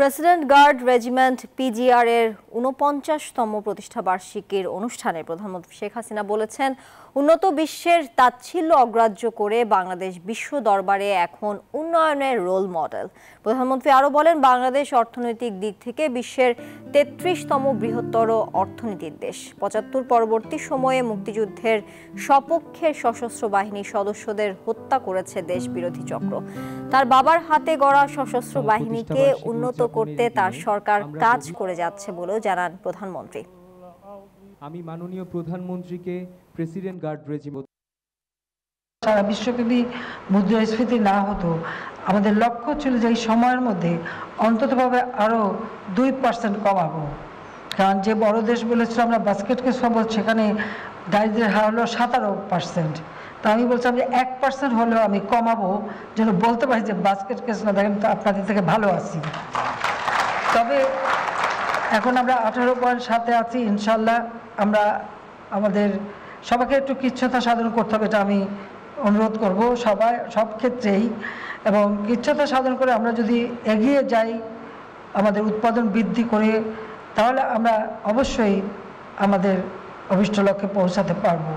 President guard regiment PGR এর ৪৯তম প্রতিষ্ঠাবার্ষিকীর অনুষ্ঠানে প্রধানমন্ত্রী শেখ হাসিনা বলেছেন, উন্নত বিশ্বের তাচ্ছিল্য অগ্রাহ্য করে বাংলাদেশ বিশ্ব দরবারে এখন উন্নয়নের রোল মডেল। প্রধানমন্ত্রী আরও বলেন, বাংলাদেশ অর্থনৈতিক দিক থেকে বিশ্বের ৩৩তম বৃহত্তর অর্থনীতির দেশ। ৭৫ পরবর্তী সময়ে মুক্তিযুদ্ধের সপক্ষের সশস্ত্র বাহিনীর সদস্যদের হত্যা করেছে দেশ বিরোধী চক্র। তার বাবার হাতে গড়া সশস্ত্র বাহিনীকে উন্নত করতে তার সরকার কাজ করে যাচ্ছে বলেও জানান প্রধানমন্ত্রী। আমি মাননীয় প্রধানমন্ত্রীকে প্রেসিডেন্ট গার্ড রেজিমেন্ট সারা বিশ্বব্যাপী মুদ্রাস্ফীতি না হতো, আমাদের লক্ষ্য ছিল যে এই সময়ের মধ্যে অন্ততভাবে আরও 2% কমাবো। কারণ যে বড় দেশ বলেছিল আমরা বাস্কেট কেস পাবো, সেখানে দারিদ্র্যের হার হলো 17%। তা আমি বলছিলাম যে 1% হলেও আমি কমাবো, যেন বলতে পারি যে বাস্কেট কেস না, দেখেন তো আপনাদের থেকে ভালো আছি। তবে এখন আমরা 18.7 আছি। ইনশাল্লাহ আমরা আমাদের সবাইকে একটু কৃচ্ছ্রতা সাধন করতে হবে, এটা আমি অনুরোধ করব সব ক্ষেত্রেই। এবং কৃচ্ছ্রতা সাধন করে আমরা যদি এগিয়ে যাই, আমাদের উৎপাদন বৃদ্ধি করে, তাহলে আমরা অবশ্যই আমাদের অভিষ্ট লক্ষ্যে পৌঁছাতে পারবো।